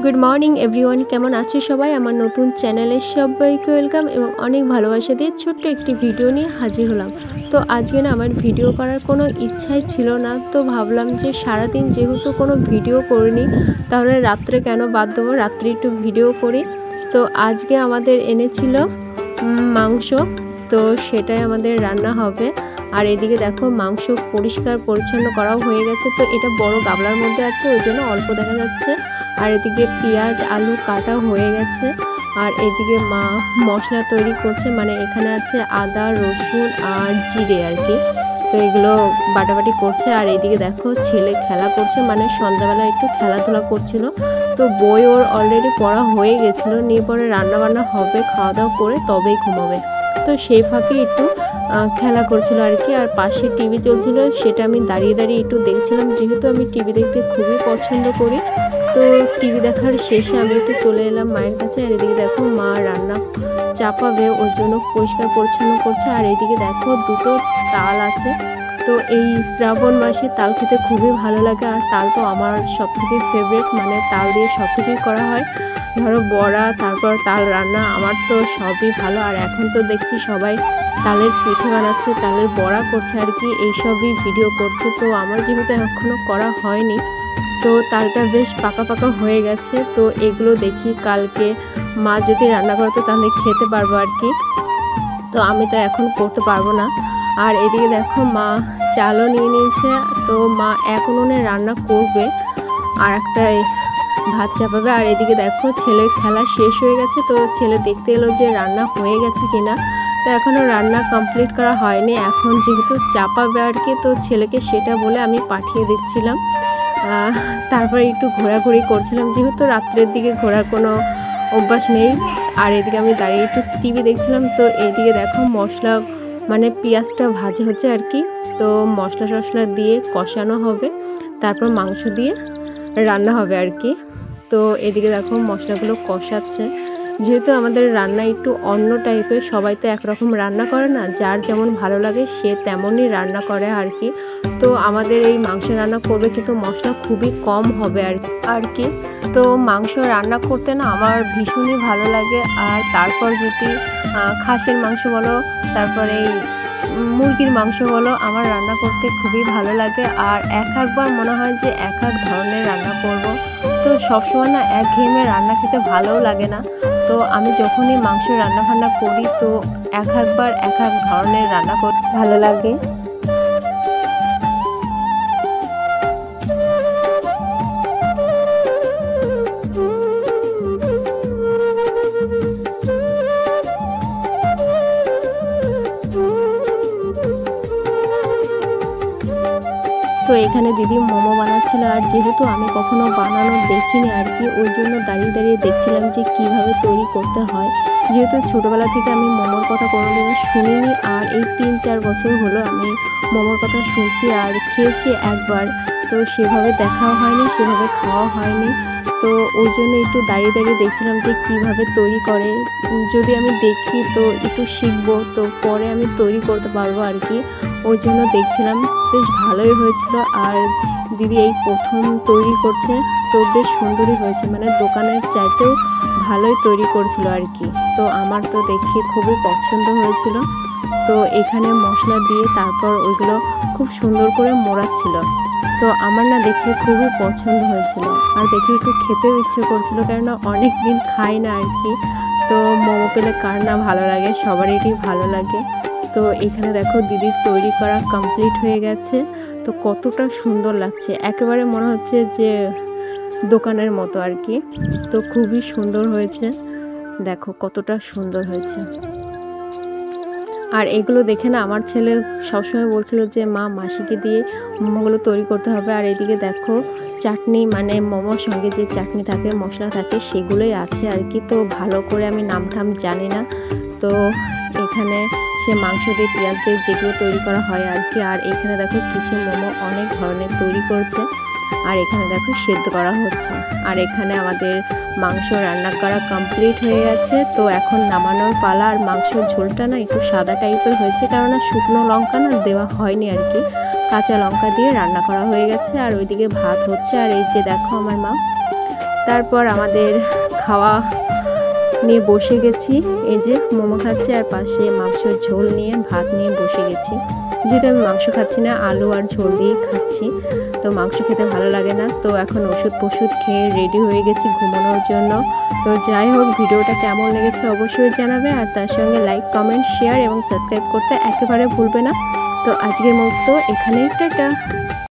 Good morning everyone केमन आछो सबाई आमार नतून चैनेले सबाइके वेलकाम एवं अनेक भालोबासा दिए छोट्ट एकटी भिडियो निये हाजिर हलाम। तो आजके ना आमार भिडियो करार कोनो इच्छाई छिलो ना, तो भाबलाम जे सारा दिन जेहेतु कोनो भिडियो करिनी ताहले रात्रे केन बाद देबो, रात्रे एकटु भिडियो करी। तो आजके आमादेर এনেছিল मांस, तो सेटाई आमादेर रान्ना होबे। और एदिके देखो मांस परिष्कार परिच्छन्न कराओ हये गेछे। तो एटा बड़ो गामलार मध्य आछे ओइजন্য अल्प देखा जाच्छे। और एदिके पेঁয়াজ आलू काटा हये गेछे। और एदिके मा मशला तैरी करछे, माने एखाने आछे आदा रसुन और जिरे आर कि। तो एगुलो बाटाबाटी करछे। और एदिके देखो छेले खेला करछे, माने सन्ध्याबेला एकटु खेलाधुला करछिलो। तो बई ओर अलरेडी पढ़ा हये गेछिलो, निये परे रान्ना बान्ना होबे, खाওয়া दाওয়া करे तबेई घुमाबे। तो सेई फाঁকে एकटु खेला करछिलो आर कि। और पाशे टीवी चलछिलो, सेटा आमि दाঁড়িয়ে दाঁড়িয়ে एकटु देखछिलाम, जेहेतु आमि टीवी देखते खूबই पछंद करी। तो टीवी देखार शेषे आमि एकटु चले एलाम मायेर काछे। और एदिके देखो मा रान्ना चापाबे ओर जोन्नो परिष्कार परिच्छन्न करछे। और एदिके देखो दुटो ताल आछे। तो এই শ্রাবণ মাসে তাল খেতে খুবই ভালো লাগে। আর তাল তো আমার সবথেকে ফেভারিট, মানে তাল দিয়ে সব কিছুই করা হয়, ধরো বড়া, তারপর তাল রান্না, আমার তো সবই ভালো। আর এখন তো দেখছি সবাই তালের পিঠে বানাচ্ছে, তালের বড়া করছে আর কি, এইসবই ভিডিও করছে। তো আমার যেহেতু এখনও করা হয়নি, তো তালটা বেশ পাকা পাকা হয়ে গেছে। তো এগুলো দেখি কালকে মা যদি রান্না করতো তাহলে খেতে পারবো আর কি। তো আমি তো এখন করতে পারবো না। আর এদিকে দেখো মা চালও নিয়ে নিয়েছে। তো মা এক উনুনে রান্না করবে আর একটা ভাত চাপাবে। আর এদিকে দেখো ছেলের খেলা শেষ হয়ে গেছে। তো ছেলে দেখতে এলো যে রান্না হয়ে গেছে কিনা। তো এখনও রান্না কমপ্লিট করা হয়নি, এখন যেহেতু চাপাবে আর কি। তো ছেলেকে সেটা বলে আমি পাঠিয়ে দিচ্ছিলাম। তারপরে একটু ঘোরাঘুরি করছিলাম, যেহেতু রাত্রের দিকে ঘোরার কোনো অভ্যাস নেই। আর এদিকে আমি দাঁড়িয়ে একটু টিভি দেখছিলাম। তো এইদিকে দেখো মশলা মানে পেঁয়াজটা ভাজা হচ্ছে আর কি। তো মশলা টশলা দিয়ে কষানো হবে, তারপর মাংস দিয়ে রান্না হবে আর কি। তো এদিকে দেখো মশলাগুলো কষাচ্ছে। যেহেতু আমাদের রান্না একটু অন্য টাইপের, সবাই তো একরকম রান্না করে না, যার যেমন ভালো লাগে সে তেমনই রান্না করে আর কি। তো আমাদের এই মাংস রান্না করবে কিন্তু মশলা খুবই কম হবে আর কি। তো মাংস রান্না করতে না আমার ভীষণই ভালো লাগে। আর তারপর যদি খাসির মাংস বলো, তারপরে এই মুরগির মাংস বলো, আমার রান্না করতে খুবই ভালো লাগে। আর একবার মনে হয় যে এক ধরনের রান্না করব। তো সবসময় না একঘেয়েমে রান্না খেতে ভালোও লাগে না। তো আমি যখনই মাংস রান্না বান্না করি তো একবার এক ধরনের রান্না করতে ভালো লাগে। তো এখানে দিদি মোমো বানাচ্ছিল। আর যেহেতু আমি কখনো বানানো দেখিনি আর কি, ওই জন্য দাঁড়িয়ে দাঁড়িয়ে দেখছিলাম যে কিভাবে তৈরি করতে হয়। যেহেতু ছোটোবেলা থেকে আমি মোমোর কথা কোনোদিনও শুনিনি, আর এই 3-4 বছর হলো আমি মোমোর কথা শুনছি আর খেয়েছি একবার। তো সেভাবে দেখাও হয়নি, সেভাবে খাওয়া হয়নি। তো ওই জন্য একটু দাঁড়িয়ে দাঁড়িয়ে দেখছিলাম যে কিভাবে তৈরি করে। যদি আমি দেখি তো একটু শিখবো, তো পরে আমি তৈরি করতে পারবো আর কি। ওই জন্য দেখছিলাম, বেশ ভালোই হয়েছিল। আর দিদি এই প্রথম তৈরি করছে, তো বেশ সুন্দরই হয়েছে, মানে দোকানের চাইতেও ভালোই তৈরি করছিল আর কি। তো আমার তো দেখে খুবই পছন্দ হয়েছিল। তো এখানে মশলা দিয়ে তারপর ওইগুলো খুব সুন্দর করে মোড়াচ্ছিল। তো আমার না দেখে খুবই পছন্দ হয়েছিল। আর দেখে একটু খেতেও ইচ্ছে করছিল, কেননা অনেক দিন খাই না আর কি। তো মোমো পেলে কার না ভালো লাগে, সবারই ভালো লাগে। তো এখানে দেখো দিদির তৈরি করা কমপ্লিট হয়ে গেছে। তো কতটা সুন্দর লাগছে, একেবারে মনে হচ্ছে যে দোকানের মতো আর কি। তো খুবই সুন্দর হয়েছে, দেখো কতটা সুন্দর হয়েছে। আর এগুলো দেখে না আমার ছেলে সবসময় বলছিল যে মা মাসিকে দিয়ে মোমোগুলো তৈরি করতে হবে। আর এদিকে দেখো চাটনি, মানে মোমোর সঙ্গে যে চাটনি থাকে, মশলা থাকে, সেগুলোই আছে আর কি। তো ভালো করে আমি নামঠাম জানি না। তো এখানে সে মাংস দিয়ে পেঁয়াজ দিয়ে যেগুলো তৈরি করা হয় আর কি। আর এখানে দেখো কিছু মোমো অনেক ধরনের তৈরি করছে। আর এখানে দেখো সেদ্ধ করা হচ্ছে। আর এখানে আমাদের মাংস রান্না করা কমপ্লিট হয়ে গেছে। তো এখন নামানোর পালা। আর মাংসের ঝোলটা না একটু সাদা টাইপের হয়েছে, কারণ শুকনো লঙ্কা না দেওয়া হয়নি আর কি। কাঁচা লঙ্কা দিয়ে রান্না করা হয়ে গেছে। আর ওইদিকে ভাত হচ্ছে। আর এই যে দেখো আমার মা তারপর আমাদের খাওয়া নিয়ে বসে গেছি। এই যে মোমো খাচ্ছি আর পাশে মাংসের ঝোল নিয়ে ভাত নিয়ে বসে গেছি। যেহেতু আমি মাংস খাচ্ছি না, আলু আর ঝোল দিয়েই খাচ্ছি, তো মাংস খেতে ভালো লাগে না। তো এখন ওষুধ খেয়ে রেডি হয়ে গেছি ঘুমানোর জন্য। তো যাই হোক, ভিডিওটা কেমন লেগেছে অবশ্যই জানাবে, আর তার সঙ্গে লাইক, কমেন্ট, শেয়ার এবং সাবস্ক্রাইব করতে একেবারে ভুলবে না। তো আজকের মতো এখানেই টাটা।